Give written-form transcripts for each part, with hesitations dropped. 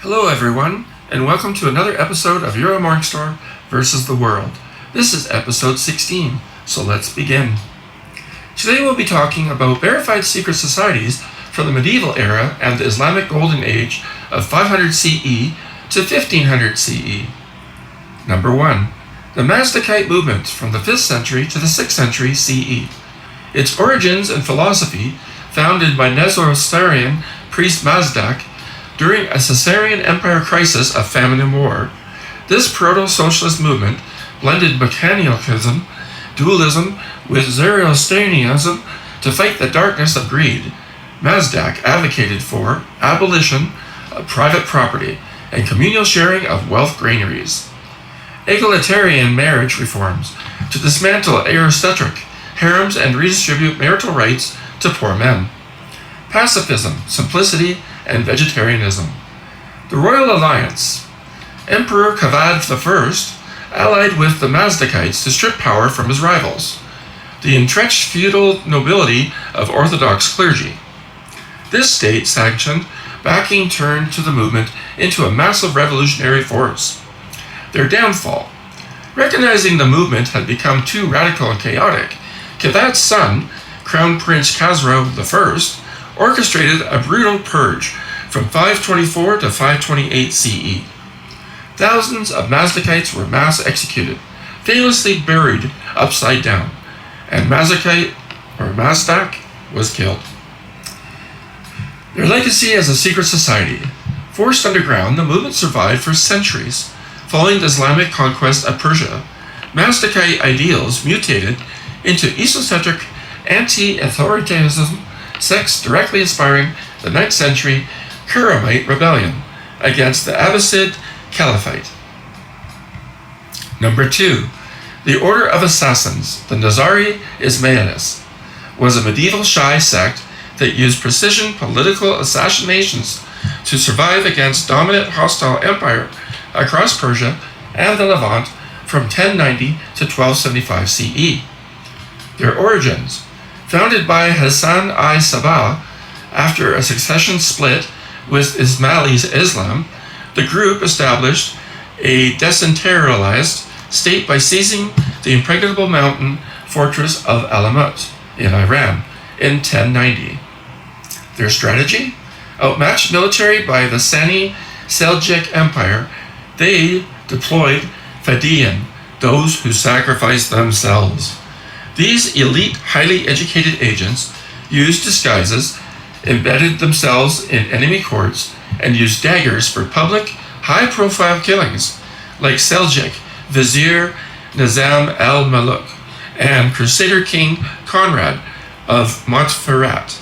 Hello everyone, and welcome to another episode of Uriel Morningstar versus the World. This is episode 16, so let's begin. Today we'll be talking about verified secret societies from the medieval era and the Islamic golden age of 500 CE to 1500 CE. Number 1. The Mazdakite movement from the 5th century to the 6th century CE. Its origins and philosophy, founded by Nestorian priest Mazdak, during a Caesarian Empire crisis of famine and war. This proto-socialist movement blended mechanicalism, dualism with Zoroastrianism to fight the darkness of greed. Mazdak advocated for abolition of private property and communal sharing of wealth granaries. Egalitarian marriage reforms to dismantle aristocratic harems and redistribute marital rights to poor men. Pacifism, simplicity, and vegetarianism. The Royal Alliance. Emperor Kavad I allied with the Mazdakites to strip power from his rivals. The entrenched feudal nobility of Orthodox clergy. This state-sanctioned backing turned to the movement into a massive revolutionary force. Their downfall. Recognizing the movement had become too radical and chaotic, Kavad's son, Crown Prince Khosrow I, orchestrated a brutal purge from 524 to 528 CE. Thousands of Mazdakites were mass executed, famously buried upside down, and Mazdak was killed. Their legacy as a secret society. Forced underground, the movement survived for centuries. Following the Islamic conquest of Persia, Mazdakite ideals mutated into esoteric anti-authoritarianism sects directly inspiring the 9th century Karaite rebellion against the Abbasid Caliphate. Number 2. The Order of Assassins, the Nizari Ismailis, was a medieval Shia sect that used precision political assassinations to survive against dominant hostile empire across Persia and the Levant from 1090 to 1275 CE. Their origins. Founded by Hassan I-Sabah after a succession split with Ismailis Islam, the group established a decentralized state by seizing the impregnable mountain fortress of Alamut in Iran in 1090. Their strategy? Outmatched military by the Sani Seljuk Empire, they deployed Fedayeen, those who sacrificed themselves. These elite, highly educated agents used disguises, embedded themselves in enemy courts, and used daggers for public, high-profile killings like Seljuk Vizier Nizam al-Maluk and Crusader King Conrad of Montferrat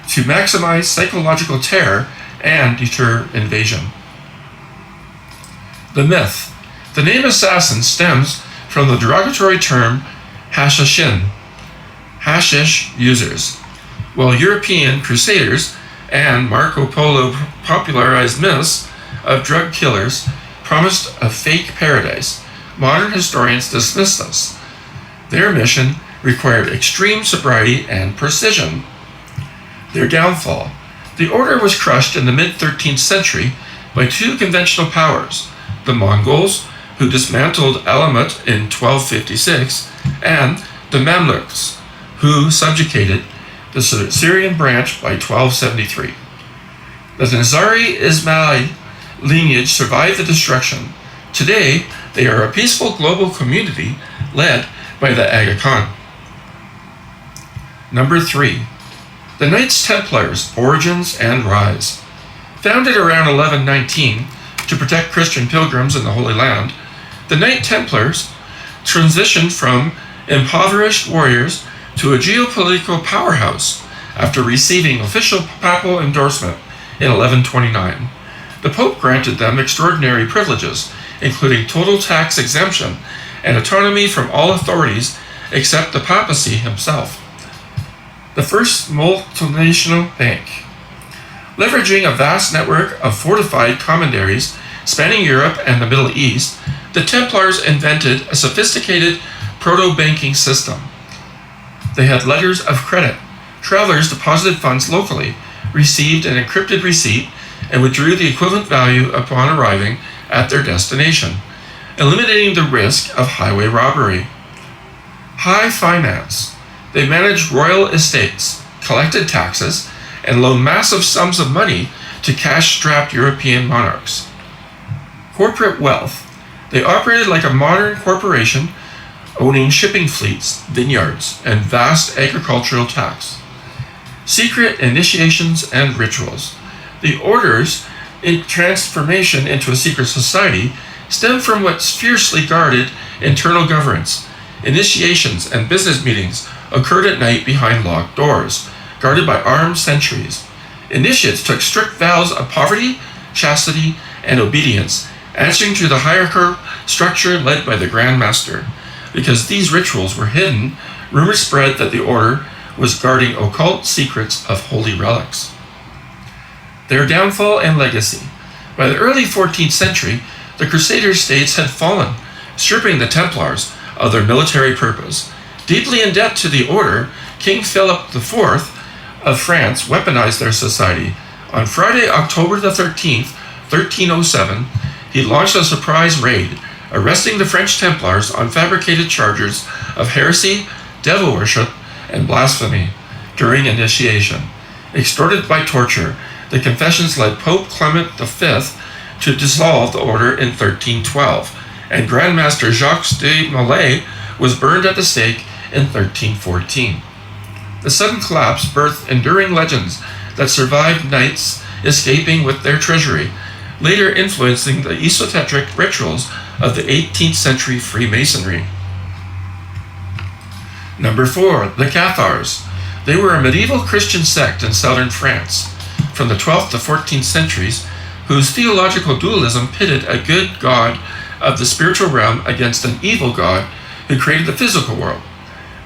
to maximize psychological terror and deter invasion. The myth. The name assassin stems from the derogatory term Hashashin, hashish users, while European crusaders and Marco Polo popularized myths of drug killers promised a fake paradise. Modern historians dismiss this. Their mission required extreme sobriety and precision. Their downfall. The order was crushed in the mid-13th century by two conventional powers, the Mongols, who dismantled Alamut in 1256, and the Mamluks, who subjugated the Syrian branch by 1273. The Nizari Ismaili lineage survived the destruction. Today, they are a peaceful global community led by the Aga Khan. Number 3. The Knights Templars, origins and rise. Founded around 1119 to protect Christian pilgrims in the Holy Land, the Knights Templars transitioned from impoverished warriors to a geopolitical powerhouse after receiving official papal endorsement in 1129. The Pope granted them extraordinary privileges, including total tax exemption and autonomy from all authorities except the papacy himself. The first multinational bank. Leveraging a vast network of fortified commanderies spanning Europe and the Middle East, the Templars invented a sophisticated proto-banking system. They had letters of credit. Travelers deposited funds locally, received an encrypted receipt, and withdrew the equivalent value upon arriving at their destination, eliminating the risk of highway robbery. High finance. They managed royal estates, collected taxes, and loaned massive sums of money to cash-strapped European monarchs. Corporate wealth. They operated like a modern corporation, owning shipping fleets, vineyards, and vast agricultural tracts. Secret initiations and rituals. The order's transformation into a secret society stemmed from what's fiercely guarded internal governance. Initiations and business meetings occurred at night behind locked doors, guarded by armed sentries. Initiates took strict vows of poverty, chastity, and obedience, answering to the hierarchical structure led by the Grand Master. Because these rituals were hidden, rumors spread that the order was guarding occult secrets of holy relics. Their downfall and legacy. By the early 14th century, the Crusader states had fallen, stripping the Templars of their military purpose. Deeply in debt to the order, King Philip IV of France weaponized their society. On Friday, October the 13th, 1307, he launched a surprise raid, arresting the French Templars on fabricated charges of heresy, devil worship, and blasphemy during initiation. Extorted by torture, the confessions led Pope Clement V to dissolve the order in 1312, and Grand Master Jacques de Molay was burned at the stake in 1314. The sudden collapse birthed enduring legends that survived knights escaping with their treasury, later influencing the esoteric rituals of the 18th century Freemasonry. Number 4. The Cathars. They were a medieval Christian sect in southern France, from the 12th to 14th centuries, whose theological dualism pitted a good god of the spiritual realm against an evil god who created the physical world.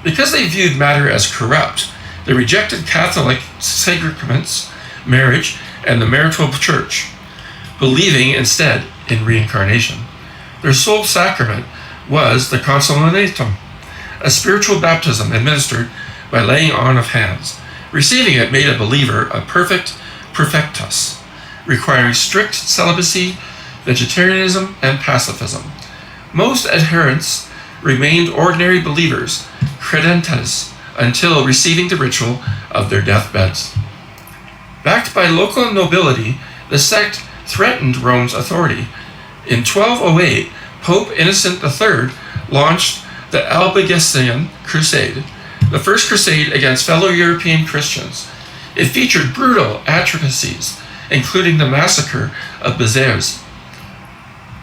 Because they viewed matter as corrupt, they rejected Catholic sacraments, marriage, and the marital church, believing instead in reincarnation. Their sole sacrament was the consolatum, a spiritual baptism administered by laying on of hands. Receiving it made a believer a perfectus, requiring strict celibacy, vegetarianism, and pacifism. Most adherents remained ordinary believers, credentes, until receiving the ritual of their deathbeds. Backed by local nobility, the sect threatened Rome's authority. In 1208, Pope Innocent III launched the Albigensian Crusade, the first crusade against fellow European Christians. It featured brutal atrocities, including the massacre of Béziers.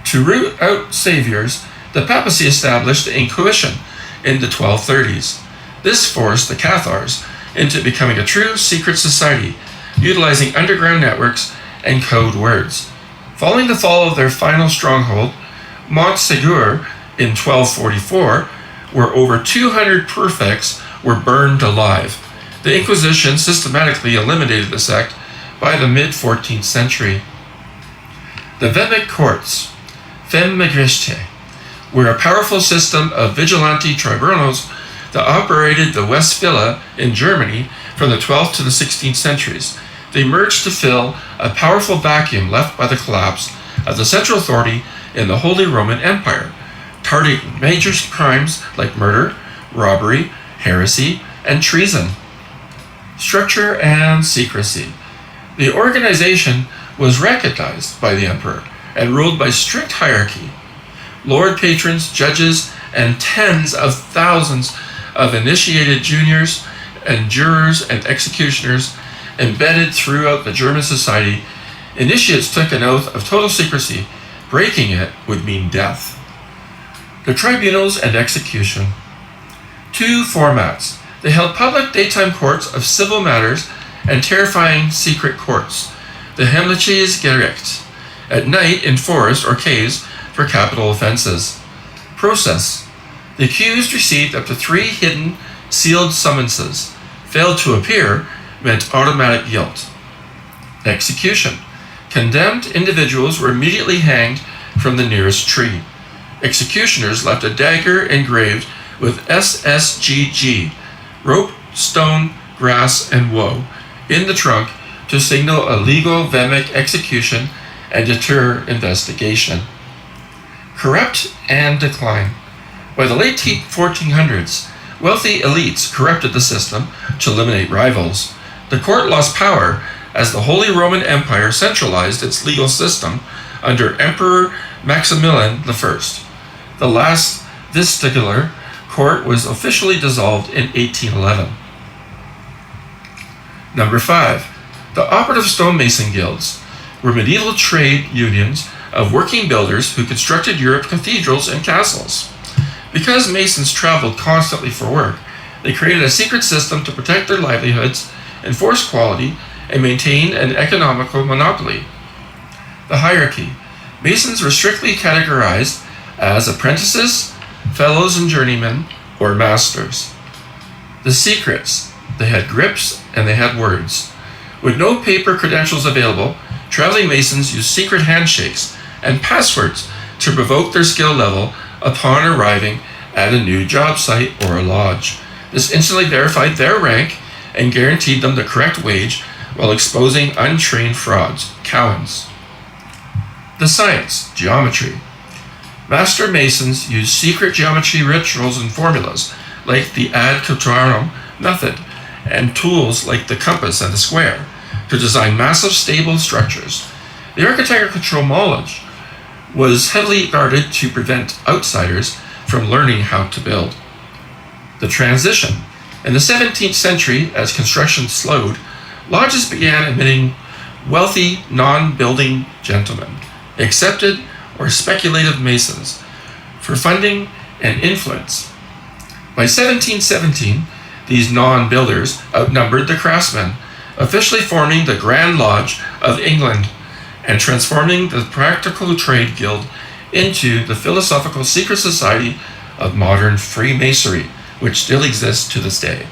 To root out saviors, the papacy established the Inquisition in the 1230s. This forced the Cathars into becoming a true secret society, utilizing underground networks and code words. Following the fall of their final stronghold, Montségur, in 1244, where over 200 prefects were burned alive. The Inquisition systematically eliminated the sect by the mid-14th century. The Vehmic courts, Femmigrichte, were a powerful system of vigilante tribunals that operated the Westphalia in Germany from the 12th to the 16th centuries. They emerged to fill a powerful vacuum left by the collapse of the central authority in the Holy Roman Empire, targeting major crimes like murder, robbery, heresy, and treason. Structure and secrecy. The organization was recognized by the emperor and ruled by strict hierarchy. Lord patrons, judges, and tens of thousands of initiated juniors and jurors and executioners embedded throughout the German society. Initiates took an oath of total secrecy. Breaking it would mean death. The tribunals and execution. 2 formats. They held public daytime courts of civil matters and terrifying secret courts, the Heimliches Gericht, at night in forests or caves for capital offenses. Process. The accused received up to 3 hidden, sealed summonses. Failed to appear meant automatic guilt. Execution. Condemned individuals were immediately hanged from the nearest tree. Executioners left a dagger engraved with SSGG, rope, stone, grass, and woe, in the trunk to signal a legal Vemic execution and deter investigation. Corrupt and decline. By the late 1400s, wealthy elites corrupted the system to eliminate rivals. The court lost power as the Holy Roman Empire centralized its legal system under Emperor Maximilian I. The last vestigial court was officially dissolved in 1811. Number 5. The Operative Stonemason Guilds were medieval trade unions of working builders who constructed Europe cathedrals and castles. Because Masons traveled constantly for work, they created a secret system to protect their livelihoods, enforce quality, and maintain an economical monopoly. The hierarchy. Masons were strictly categorized as apprentices, fellows and journeymen, or masters. The secrets. They had grips and they had words. With no paper credentials available, traveling Masons used secret handshakes and passwords to provoke their skill level upon arriving at a new job site or a lodge. This instantly verified their rank and guaranteed them the correct wage while exposing untrained frauds, cowans. The science, geometry. Master Masons used secret geometry rituals and formulas like the ad quadratum method and tools like the compass and the square to design massive stable structures. The architectural knowledge was heavily guarded to prevent outsiders from learning how to build. The transition. In the 17th century, as construction slowed, lodges began admitting wealthy, non-building gentlemen, accepted or speculative Masons, for funding and influence. By 1717, these non-builders outnumbered the craftsmen, officially forming the Grand Lodge of England and transforming the Practical Trade Guild into the philosophical secret society of modern Freemasonry, which still exists to this day.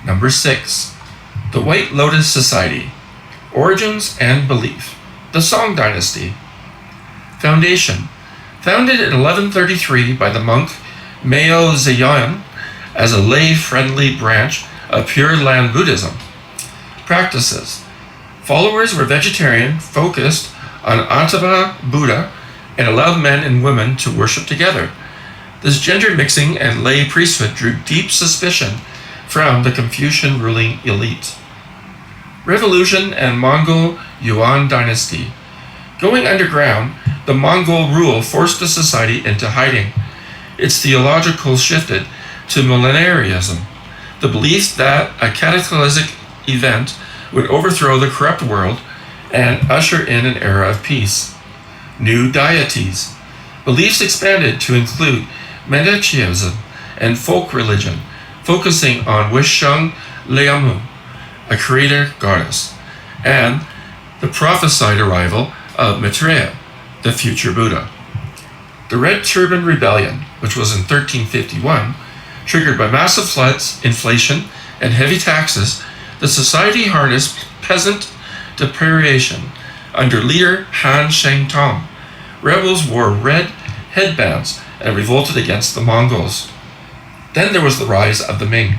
Number 6. The White Lotus Society. Origins and belief. The Song Dynasty. Foundation. Founded in 1133 by the monk Mao Zedong as a lay-friendly branch of Pure Land Buddhism. Practices. Followers were vegetarian, focused on Amitabha Buddha, and allowed men and women to worship together. This gender mixing and lay priesthood drew deep suspicion from the Confucian ruling elite. Revolution and Mongol Yuan dynasty. Going underground, the Mongol rule forced the society into hiding. Its theological shifted to millenarianism, the belief that a cataclysmic event would overthrow the corrupt world and usher in an era of peace. New deities. Beliefs expanded to include Mazdakites and folk religion, focusing on Wishung Leamu, a creator goddess, and the prophesied arrival of Maitreya, the future Buddha. The Red Turban Rebellion, which was in 1351, triggered by massive floods, inflation, and heavy taxes, the society harnessed peasant deprivation under leader Han Sheng-tong. Rebels wore red headbands and revolted against the Mongols. Then there was the rise of the Ming.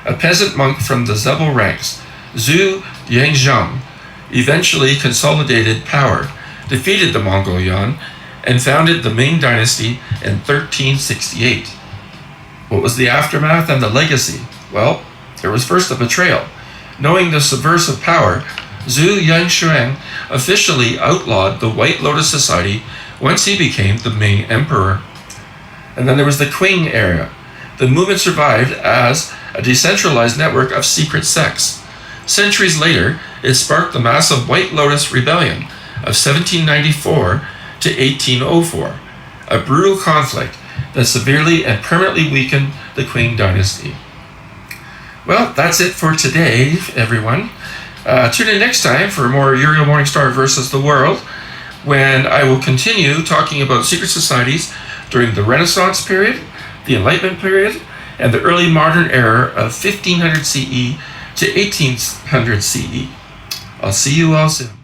A peasant monk from the Zebel ranks, Zhu Yangzhang, eventually consolidated power, defeated the Mongol Yuan, and founded the Ming dynasty in 1368. What was the aftermath and the legacy? Well, there was first a betrayal. Knowing the subversive power, Zhu Yangzhang officially outlawed the White Lotus Society once he became the Ming emperor. And then there was the Qing era. The movement survived as a decentralized network of secret sects. Centuries later, it sparked the massive White Lotus Rebellion of 1794 to 1804, a brutal conflict that severely and permanently weakened the Qing dynasty. Well, that's it for today, everyone. Tune in next time for more Uriel Morningstar versus the world, when I will continue talking about secret societies during the Renaissance period, the Enlightenment period, and the early modern era of 1500 CE to 1800 CE. I'll see you all soon.